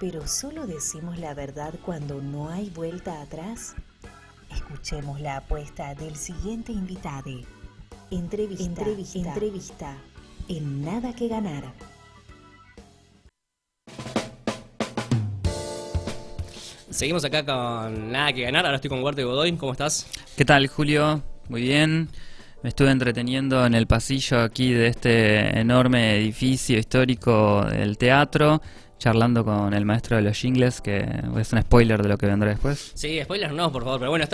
pero solo decimos la verdad cuando no hay vuelta atrás. Escuchemos la apuesta del siguiente invitado. Entrevista. En Nada que Ganar. Seguimos acá con Nada que Ganar. Ahora estoy con Huerta y Godoy. ¿Cómo estás? ¿Qué tal, Julio? Muy bien. Me estuve entreteniendo en el pasillo aquí de este enorme edificio histórico del teatro, charlando con el maestro de los jingles, que es un spoiler de lo que vendrá después. Sí, spoilers no, por favor. Pero bueno,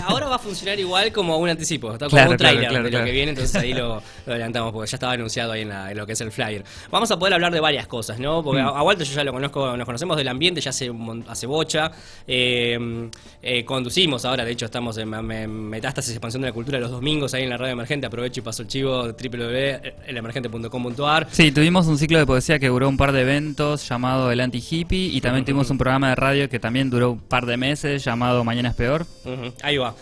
ahora va a funcionar igual como un anticipo. Está como un tráiler de lo que viene, entonces ahí lo adelantamos, porque ya estaba anunciado ahí en lo que es el flyer. Vamos a poder hablar de varias cosas, ¿no? Porque a Walter yo ya lo conozco, nos conocemos del ambiente ya hace bocha. Conducimos ahora, de hecho estamos en Metástasis, Expansión de la Cultura los domingos ahí en la radio Emergente. Aprovecho y paso el chivo, www.elemergente.com.ar. Sí, tuvimos un ciclo de poesía que duró un par de eventos llamado El Anti-Hippie, y también tuvimos un programa de radio que también duró un par de meses llamado Mañana es Peor. Ahí va.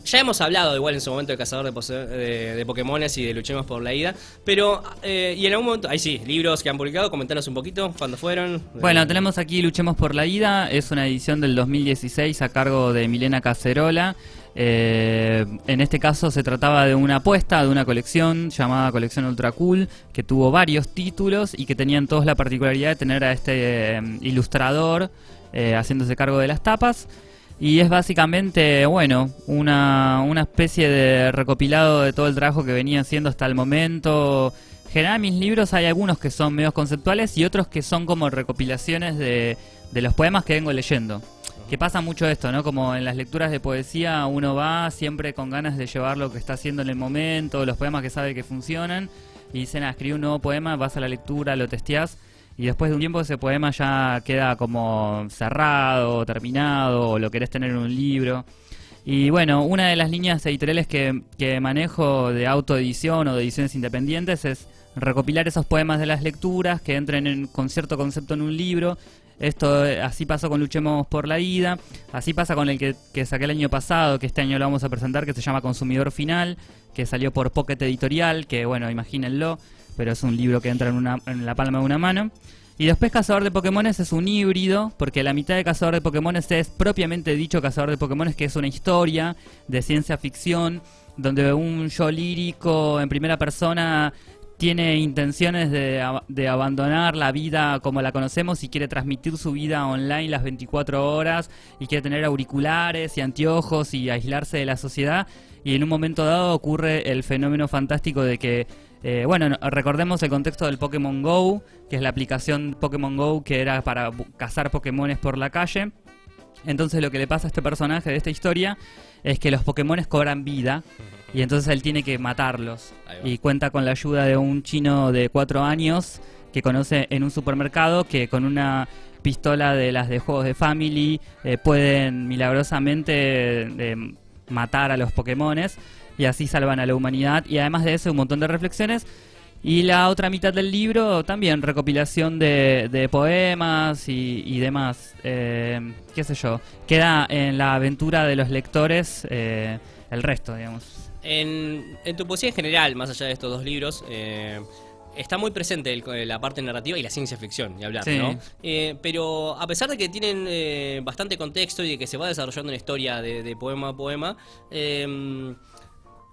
Ya hemos hablado igual en su momento de Cazador de Pokémones y de Luchemos por la Ida, pero y en algún momento, ahí sí, libros que han publicado, comentanos un poquito, ¿cuándo fueron? Bueno, tenemos aquí Luchemos por la Ida, es una edición del 2016 a cargo de Milena Cacerola. En este caso se trataba de una apuesta de una colección llamada Colección Ultra Cool, que tuvo varios títulos y que tenían todos la particularidad de tener a este ilustrador haciéndose cargo de las tapas. Y es básicamente, bueno, una especie de recopilado de todo el trabajo que venía haciendo hasta el momento. En general, mis libros hay algunos que son medios conceptuales y otros que son como recopilaciones de los poemas que vengo leyendo. Que pasa mucho esto, ¿no? Como en las lecturas de poesía uno va siempre con ganas de llevar lo que está haciendo en el momento, los poemas que sabe que funcionan, y dicen, escribí un nuevo poema, vas a la lectura, lo testeás, y después de un tiempo ese poema ya queda como cerrado, terminado, o lo querés tener en un libro. Y bueno, una de las líneas editoriales que manejo de autoedición o de ediciones independientes es recopilar esos poemas de las lecturas que entren con cierto concepto en un libro. Esto así pasó con Luchemos por la Ida, así pasa con el que saqué el año pasado, que este año lo vamos a presentar, que se llama Consumidor Final, que salió por Pocket Editorial, que bueno, imagínenlo, pero es un libro que entra en la palma de una mano. Y después Cazador de Pokémones es un híbrido, porque la mitad de Cazador de Pokémones es propiamente dicho Cazador de Pokémones, que es una historia de ciencia ficción, donde un yo lírico en primera persona tiene intenciones de abandonar la vida como la conocemos y quiere transmitir su vida online las 24 horas y quiere tener auriculares y anteojos y aislarse de la sociedad, y en un momento dado ocurre el fenómeno fantástico de que bueno, recordemos el contexto del Pokémon GO, que es la aplicación Pokémon GO que era para cazar Pokémones por la calle. Entonces lo que le pasa a este personaje de esta historia es que los Pokémones cobran vida y entonces él tiene que matarlos. Y cuenta con la ayuda de un chino de 4 años que conoce en un supermercado, que con una pistola de las de juegos de Family pueden milagrosamente matar a los Pokémones, y así salvan a la humanidad. Y además de eso un montón de reflexiones. Y la otra mitad del libro también recopilación de poemas y demás, qué sé yo, queda en la aventura de los lectores el resto, digamos. En tu poesía en general, más allá de estos dos libros, está muy presente la parte narrativa y la ciencia ficción, y hablar, sí, ¿no? Pero a pesar de que tienen bastante contexto y de que se va desarrollando una historia de poema a poema,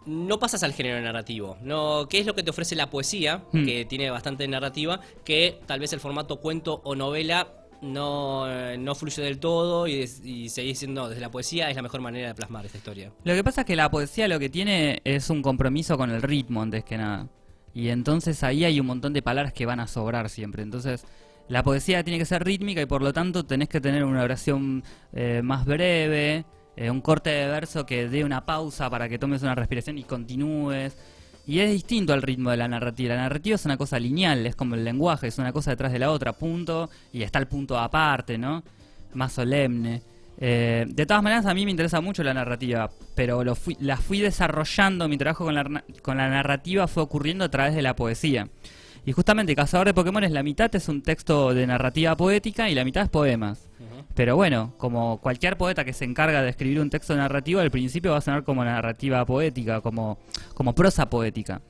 no pasas al género narrativo. No, ¿qué es lo que te ofrece la poesía? Que tiene bastante narrativa, que tal vez el formato cuento o novela no fluye del todo, y seguís diciendo, desde la poesía es la mejor manera de plasmar esta historia. Lo que pasa es que la poesía lo que tiene es un compromiso con el ritmo antes que nada. Y entonces ahí hay un montón de palabras que van a sobrar siempre. Entonces la poesía tiene que ser rítmica y por lo tanto tenés que tener una oración más breve, un corte de verso que dé una pausa para que tomes una respiración y continúes. Y es distinto al ritmo de la narrativa. La narrativa es una cosa lineal, es como el lenguaje, es una cosa detrás de la otra, punto, y está el punto aparte, ¿no? Más solemne. De todas maneras, a mí me interesa mucho la narrativa, pero la fui desarrollando. Mi trabajo con la narrativa fue ocurriendo a través de la poesía. Y justamente Cazador de Pokémones, la mitad es un texto de narrativa poética y la mitad es poemas. Pero bueno, como cualquier poeta que se encarga de escribir un texto narrativo, al principio va a sonar como narrativa poética, como prosa poética.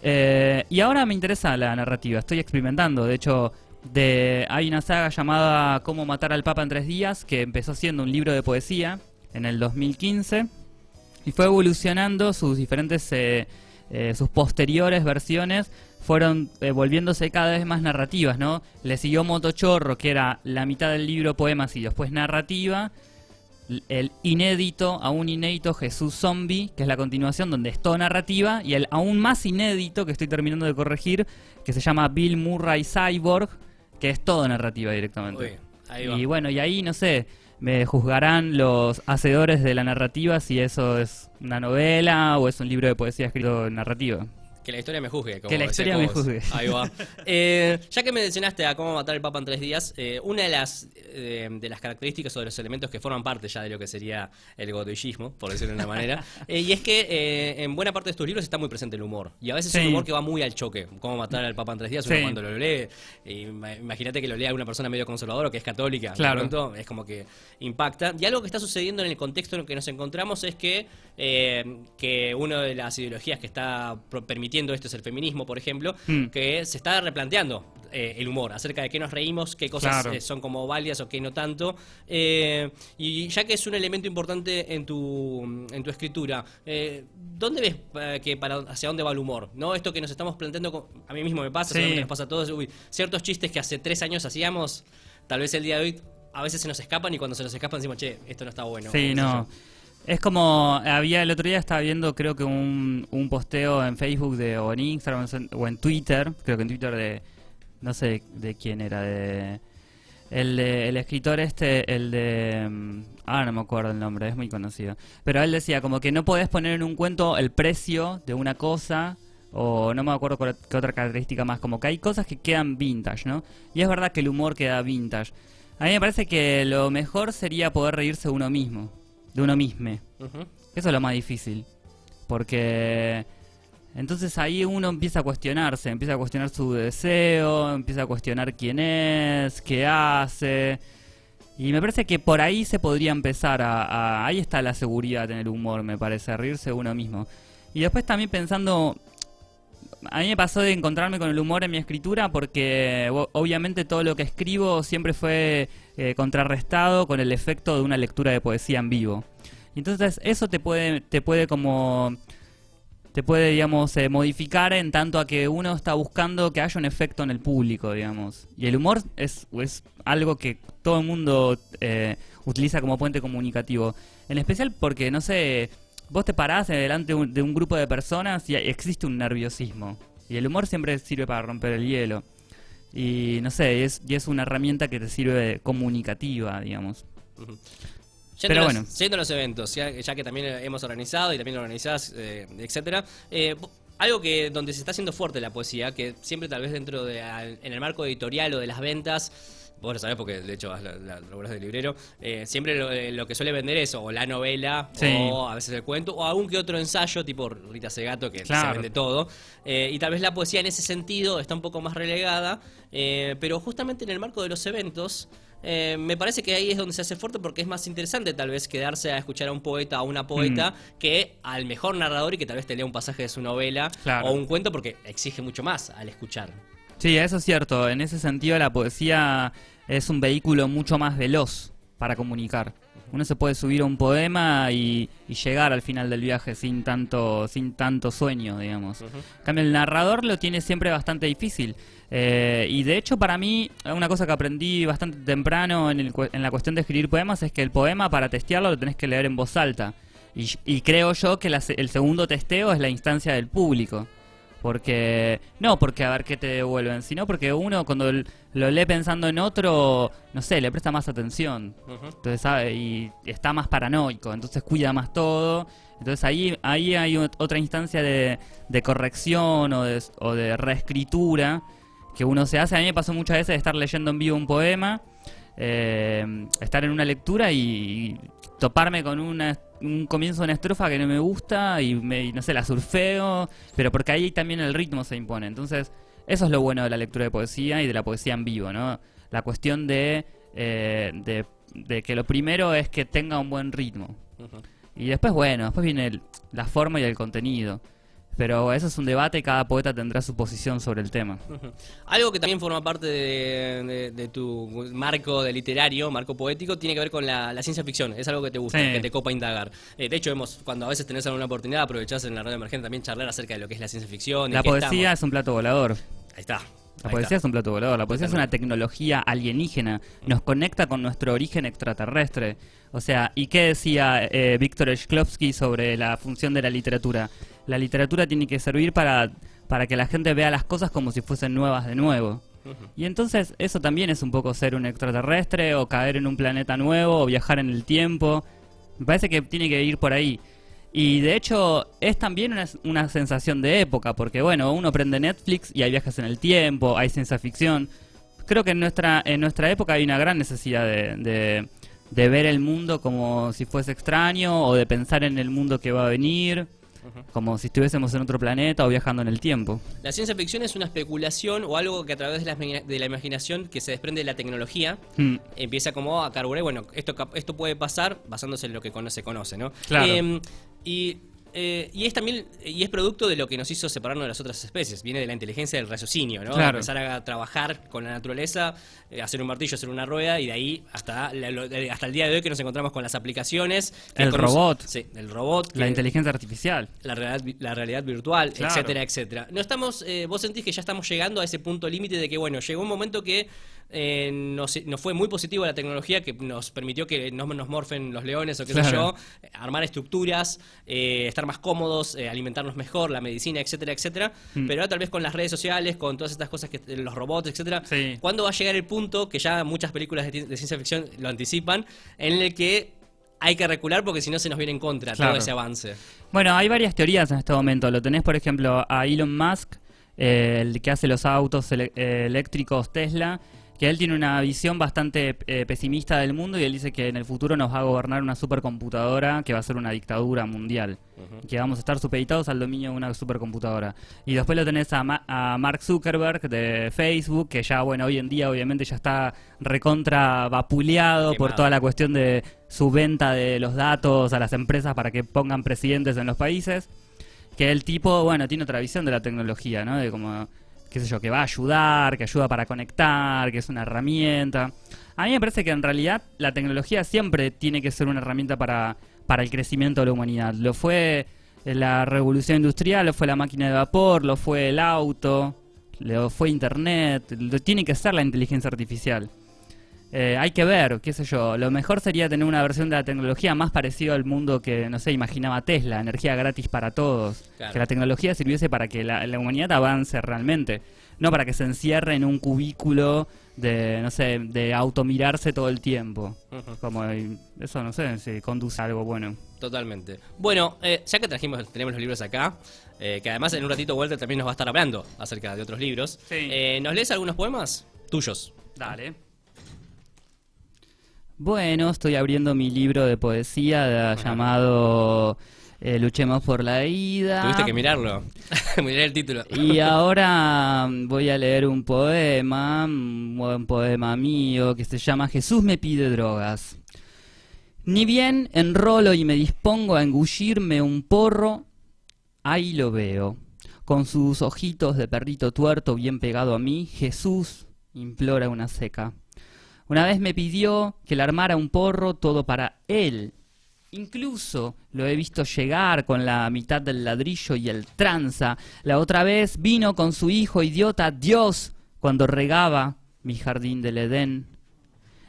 Y ahora me interesa la narrativa, estoy experimentando. De hecho, Hay una saga llamada Cómo matar al Papa en 3 días, que empezó siendo un libro de poesía en el 2015 y fue evolucionando. Sus diferentes sus posteriores versiones fueron volviéndose cada vez más narrativas, ¿no? Le siguió Motochorro, que era la mitad del libro poemas y después narrativa. El aún inédito Jesús Zombie, que es la continuación donde es todo narrativa, y el aún más inédito que estoy terminando de corregir, que se llama Bill Murray Cyborg, que es todo narrativa directamente. Uy, ahí va. Y bueno, y ahí no sé, me juzgarán los hacedores de la narrativa si eso es una novela o es un libro de poesía escrito en narrativa. Que la historia me juzgue. Que la historia me juzgue. Ahí va. Ya que mencionaste a Cómo matar al Papa en 3 días, una de las características o de los elementos que forman parte ya de lo que sería el godoyismo, por decirlo de una manera, y es que en buena parte de estos libros está muy presente el humor. Y a veces es un humor que va muy al choque. Cómo matar al Papa en 3 días, uno cuando lo lee, imagínate que lo lea una persona medio conservadora o que es católica, claro. De pronto es como que impacta. Y algo que está sucediendo en el contexto en el que nos encontramos es que una de las ideologías que está permitiendo esto es el feminismo, por ejemplo, que se está replanteando el humor, acerca de qué nos reímos, qué cosas son como válidas o qué no tanto. Y ya que es un elemento importante en tu escritura, ¿dónde ves hacia dónde va el humor? ¿No? Esto que nos estamos planteando, a mí mismo me pasa, seguramente nos pasa a todos, ciertos chistes que hace 3 años hacíamos, tal vez el día de hoy a veces se nos escapan, y cuando se nos escapan decimos, che, esto no está bueno. Sí, no. Es como, el otro día estaba viendo, creo que un posteo en Facebook o en Instagram o en Twitter, creo que en Twitter no sé de quién era, el escritor no me acuerdo el nombre, es muy conocido, pero él decía como que no podés poner en un cuento el precio de una cosa, o no me acuerdo qué otra característica más, como que hay cosas que quedan vintage, ¿no? Y es verdad que el humor queda vintage. A mí me parece que lo mejor sería poder reírse de uno mismo. De uno mismo. Eso es lo más difícil. Porque entonces ahí uno empieza a cuestionar su deseo, empieza a cuestionar quién es, qué hace. Y me parece que por ahí se podría empezar ahí está la seguridad en el humor, me parece, reírse de uno mismo. Y después también pensando, a mí me pasó de encontrarme con el humor en mi escritura porque obviamente todo lo que escribo siempre fue contrarrestado con el efecto de una lectura de poesía en vivo. Entonces eso te puede digamos modificar en tanto a que uno está buscando que haya un efecto en el público, digamos. Y el humor es algo que todo el mundo utiliza como puente comunicativo. En especial porque, no sé, vos te parás delante de un grupo de personas y existe un nerviosismo. Y el humor siempre sirve para romper el hielo. Y no sé, es una herramienta que te sirve comunicativa, digamos. Pero bueno. Yendo a los eventos, ya que también hemos organizado y también organizás, etcétera. Algo donde se está haciendo fuerte la poesía, que siempre tal vez en el marco editorial o de las ventas, vos lo sabés porque de hecho laburás de librero, siempre lo que suele vender es o la novela, o a veces el cuento, o algún que otro ensayo tipo Rita Segato, que se vende todo, y tal vez la poesía en ese sentido está un poco más relegada, pero justamente en el marco de los eventos me parece que ahí es donde se hace fuerte, porque es más interesante tal vez quedarse a escuchar a un poeta o una poeta que al mejor narrador y que tal vez te lea un pasaje de su novela o un cuento, porque exige mucho más al escuchar. Sí, eso es cierto. En ese sentido la poesía es un vehículo mucho más veloz para comunicar. Uno se puede subir a un poema y llegar al final del viaje sin tanto sueño, digamos. En cambio, el narrador lo tiene siempre bastante difícil. Y de hecho, para mí, una cosa que aprendí bastante temprano en la cuestión de escribir poemas es que el poema, para testearlo, lo tenés que leer en voz alta. Y creo yo que el segundo testeo es la instancia del público. No porque a ver qué te devuelven, sino porque uno cuando lo lee pensando en otro, no sé, le presta más atención. Entonces sabe, y está más paranoico, entonces cuida más todo. Entonces ahí hay otra instancia de corrección o de reescritura que uno se hace. A mí me pasó muchas veces de estar leyendo en vivo un poema, estar en una lectura y toparme con un comienzo de una estrofa que no me gusta y no sé, la surfeo, pero porque ahí también el ritmo se impone. Entonces eso es lo bueno de la lectura de poesía y de la poesía en vivo, ¿no? La cuestión de que lo primero es que tenga un buen ritmo. Y después, bueno, después viene la forma y el contenido. Pero eso es un debate, cada poeta tendrá su posición sobre el tema. Algo que también forma parte de tu marco de literario, marco poético, tiene que ver con la ciencia ficción. Es algo que te gusta, que te copa indagar. De hecho, cuando a veces tenés alguna oportunidad, aprovechás en la radio emergente también charlar acerca de lo que es la ciencia ficción. La poesía es un plato volador. Ahí está. La poesía es un plato volador, la poesía es una tecnología alienígena, nos conecta con nuestro origen extraterrestre. O sea, ¿y qué decía Víctor Shklovsky sobre la función de la literatura? La literatura tiene que servir para que la gente vea las cosas como si fuesen nuevas de nuevo. Y entonces eso también es un poco ser un extraterrestre, o caer en un planeta nuevo, o viajar en el tiempo. Me parece que tiene que ir por ahí. Y de hecho es también una sensación de época, porque bueno, uno prende Netflix y hay viajes en el tiempo, hay ciencia ficción. Creo que en nuestra época hay una gran necesidad de ver el mundo como si fuese extraño, o de pensar en el mundo que va a venir, como si estuviésemos en otro planeta o viajando en el tiempo. La ciencia ficción es una especulación o algo que a través de la imaginación que se desprende de la tecnología empieza como a carburar. Bueno, esto puede pasar basándose en lo que se conoce, ¿no? Claro. Y es producto de lo que nos hizo separarnos de las otras especies. Viene de la inteligencia del raciocinio, ¿no? Claro. Empezar a trabajar con la naturaleza, hacer un martillo, hacer una rueda, y de ahí hasta el día de hoy que nos encontramos con las aplicaciones. El robot. Sí, el robot. La inteligencia artificial. La realidad virtual, claro, etcétera, etcétera. No estamos, vos sentís que ya estamos llegando a ese punto límite de que, bueno, llegó un momento que nos fue muy positivo la tecnología, que nos permitió que no nos morfen los leones o qué sé yo, armar estructuras, estar más cómodos, alimentarnos mejor, la medicina, etcétera, etcétera. Pero ahora tal vez con las redes sociales, con todas estas cosas, los robots, etcétera, ¿cuándo va a llegar el punto, que ya muchas películas de ciencia ficción lo anticipan, en el que hay que recular porque si no se nos viene en contra todo ese avance? Bueno, hay varias teorías en este momento. Lo tenés, por ejemplo, a Elon Musk, el que hace los autos eléctricos Tesla, que él tiene una visión bastante pesimista del mundo, y él dice que en el futuro nos va a gobernar una supercomputadora que va a ser una dictadura mundial, que vamos a estar supeditados al dominio de una supercomputadora. Y después lo tenés a Mark Zuckerberg de Facebook, que ya, bueno, hoy en día obviamente ya está recontra vapuleado por toda la cuestión de su venta de los datos a las empresas para que pongan presidentes en los países. Que el tipo, bueno, tiene otra visión de la tecnología, ¿no? De como, qué sé yo, que va a ayudar, que ayuda para conectar, que es una herramienta. A mí me parece que en realidad la tecnología siempre tiene que ser una herramienta para el crecimiento de la humanidad. Lo fue la revolución industrial, lo fue la máquina de vapor, lo fue el auto, lo fue Internet, tiene que ser la inteligencia artificial. Hay que ver, qué sé yo, lo mejor sería tener una versión de la tecnología más parecida al mundo que, no sé, imaginaba Tesla, energía gratis para todos. Claro. Que la tecnología sirviese para que la humanidad avance realmente, no para que se encierre en un cubículo de, no sé, de automirarse todo el tiempo. Como eso, no sé, si conduce a algo bueno. Totalmente. Bueno, ya que tenemos los libros acá, que además en un ratito Walter también nos va a estar hablando acerca de otros libros. Sí. ¿Nos lees algunos poemas tuyos? Dale. Bueno, estoy abriendo mi libro de poesía llamado Luchemos por la Vida. Tuviste que mirarlo, mirar el título. Y ahora voy a leer un poema mío que se llama Jesús me pide drogas. Ni bien enrolo y me dispongo a engullirme un porro, ahí lo veo. Con sus ojitos de perrito tuerto bien pegado a mí, Jesús implora una seca. Una vez me pidió que le armara un porro todo para él. Incluso lo he visto llegar con la mitad del ladrillo y el tranza. La otra vez vino con su hijo idiota Dios cuando regaba mi jardín del Edén.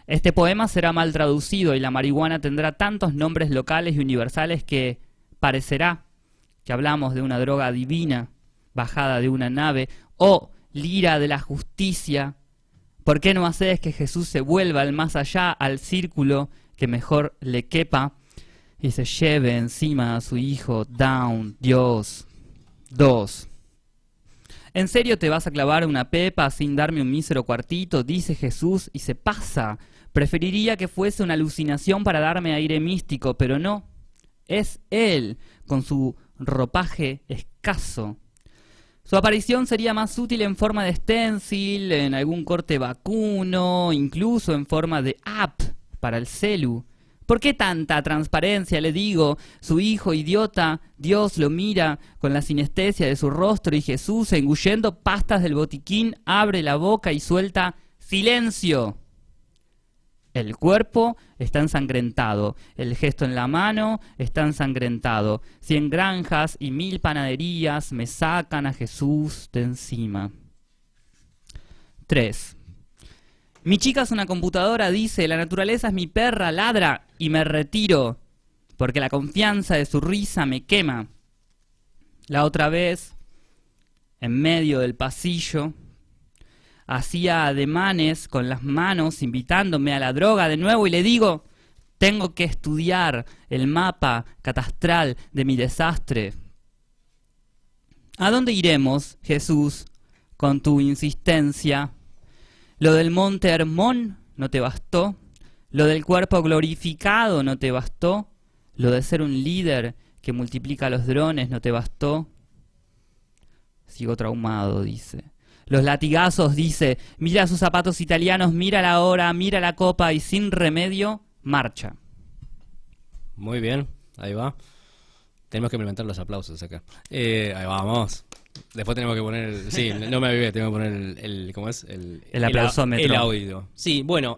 Este poema será mal traducido y la marihuana tendrá tantos nombres locales y universales que parecerá que hablamos de una droga divina, bajada de una nave, o lira de la justicia. ¿Por qué no haces que Jesús se vuelva al más allá, al círculo que mejor le quepa, y se lleve encima a su hijo, down, Dios? 2. ¿En serio te vas a clavar una pepa sin darme un mísero cuartito? Dice Jesús y se pasa. Preferiría que fuese una alucinación para darme aire místico, pero no. Es él, con su ropaje escaso. Su aparición sería más útil en forma de stencil, en algún corte vacuno, incluso en forma de app para el celu, ¿Por qué tanta transparencia? Le digo, su hijo idiota, Dios lo mira con la sinestesia de su rostro y Jesús, engullendo pastas del botiquín, abre la boca y suelta ¡silencio! El cuerpo está ensangrentado, el gesto en la mano está ensangrentado. 100 granjas y 1000 panaderías me sacan a Jesús de encima. 3. Mi chica es una computadora, dice, la naturaleza es mi perra, ladra y me retiro, porque la confianza de su risa me quema. La otra vez, en medio del pasillo, hacía ademanes con las manos invitándome a la droga de nuevo y le digo, tengo que estudiar el mapa catastral de mi desastre. ¿A dónde iremos, Jesús, con tu insistencia? ¿Lo del monte Hermón no te bastó? ¿Lo del cuerpo glorificado no te bastó? ¿Lo de ser un líder que multiplica los drones no te bastó? Sigo traumado, dice. Los latigazos, dice, mira sus zapatos italianos, mira la hora, mira la copa y sin remedio, marcha. Muy bien, ahí va. Tenemos que implementar los aplausos acá. Ahí vamos. Después tenemos que poner sí, no me avivé, tengo que poner ¿cómo es? El aplausómetro. El audio. Sí, bueno,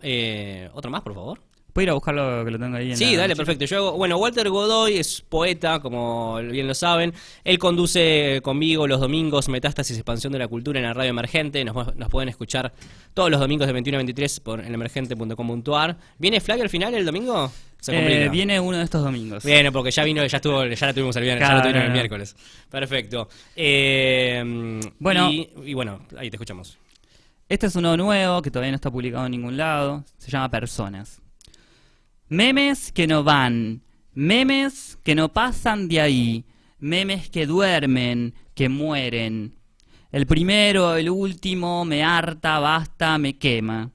otro más, por favor. ¿Puedo ir a buscarlo que lo tengo ahí en Sí, dale, perfecto. Bueno, Walter Godoy es poeta, como bien lo saben. Él conduce conmigo los domingos Metástasis Expansión de la Cultura en la radio Emergente. Nos pueden escuchar todos los domingos de 21 a 23 en emergente.com.ar. ¿Viene Flavio al final el domingo? Viene uno de estos domingos. Viene, porque ya vino, ya la tuvimos el viernes, claro, ya la tuvieron el miércoles. Perfecto. Bueno, y bueno, ahí te escuchamos. Este es uno nuevo que todavía no está publicado en ningún lado. Se llama Personas. Memes que no van, memes que no pasan de ahí, memes que duermen, que mueren. El primero, el último, me harta, basta, me quema.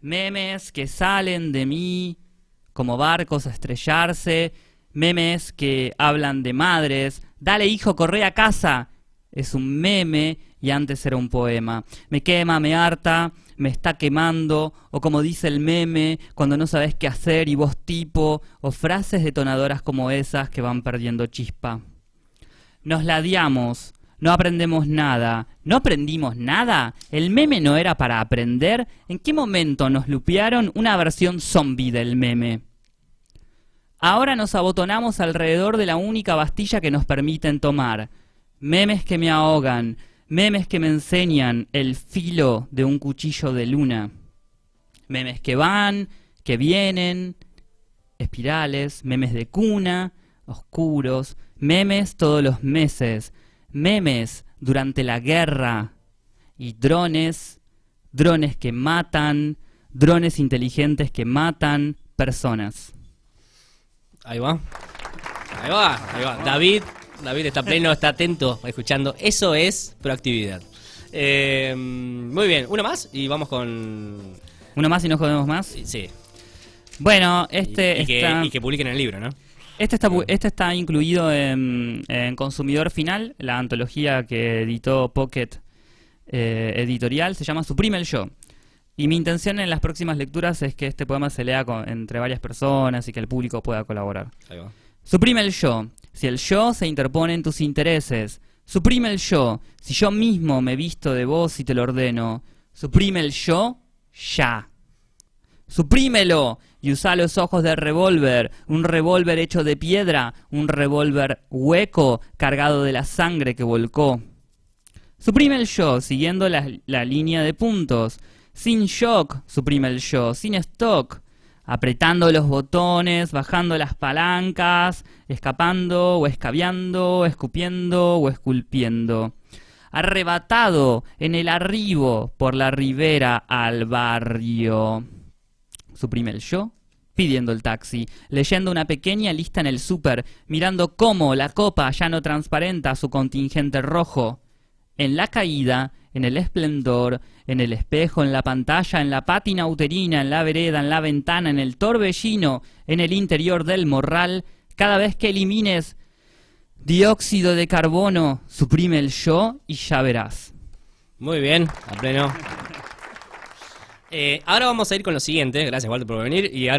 Memes que salen de mí como barcos a estrellarse, memes que hablan de madres. Dale, hijo, corre a casa. Es un meme y antes era un poema. Me quema, me harta, me está quemando, o como dice el meme, cuando no sabes qué hacer y vos tipo, o frases detonadoras como esas que van perdiendo chispa. Nos ladeamos, no aprendemos nada. ¿No aprendimos nada? ¿El meme no era para aprender? ¿En qué momento nos lupearon una versión zombie del meme? Ahora nos abotonamos alrededor de la única pastilla que nos permiten tomar. Memes que me ahogan, memes que me enseñan el filo de un cuchillo de luna. Memes que van, que vienen, espirales, memes de cuna, oscuros, memes todos los meses, memes durante la guerra y drones, drones que matan, drones inteligentes que matan personas. Ahí va. Ahí va, ahí va. David está pleno, está atento, escuchando. Eso es proactividad. Muy bien, uno más y vamos con... ¿Uno más y no jodemos más? Sí. Bueno, y que publiquen el libro, ¿no? Este está incluido en Consumidor Final, la antología que editó Pocket Editorial, se llama Suprime el Yo. Y mi intención en las próximas lecturas es que este poema se lea entre varias personas y que el público pueda colaborar. Ahí va. Suprime el yo, si el yo se interpone en tus intereses. Suprime el yo, si yo mismo me visto de vos y te lo ordeno. Suprime el yo, ya. Suprímelo y usa los ojos del revólver, un revólver hecho de piedra, un revólver hueco cargado de la sangre que volcó. Suprime el yo, siguiendo la línea de puntos. Sin shock, suprime el yo, sin stock. Apretando los botones, bajando las palancas, escapando o escabeando, escupiendo o esculpiendo. Arrebatado en el arribo por la ribera al barrio. Suprime el yo, pidiendo el taxi, leyendo una pequeña lista en el súper, mirando cómo la copa ya no transparenta su contingente rojo. En la caída, en el esplendor, en el espejo, en la pantalla, en la pátina uterina, en la vereda, en la ventana, en el torbellino, en el interior del morral, cada vez que elimines dióxido de carbono, suprime el yo y ya verás. Muy bien, a pleno. Ahora vamos a ir con lo siguiente. Gracias, Walter, por venir. Y ahora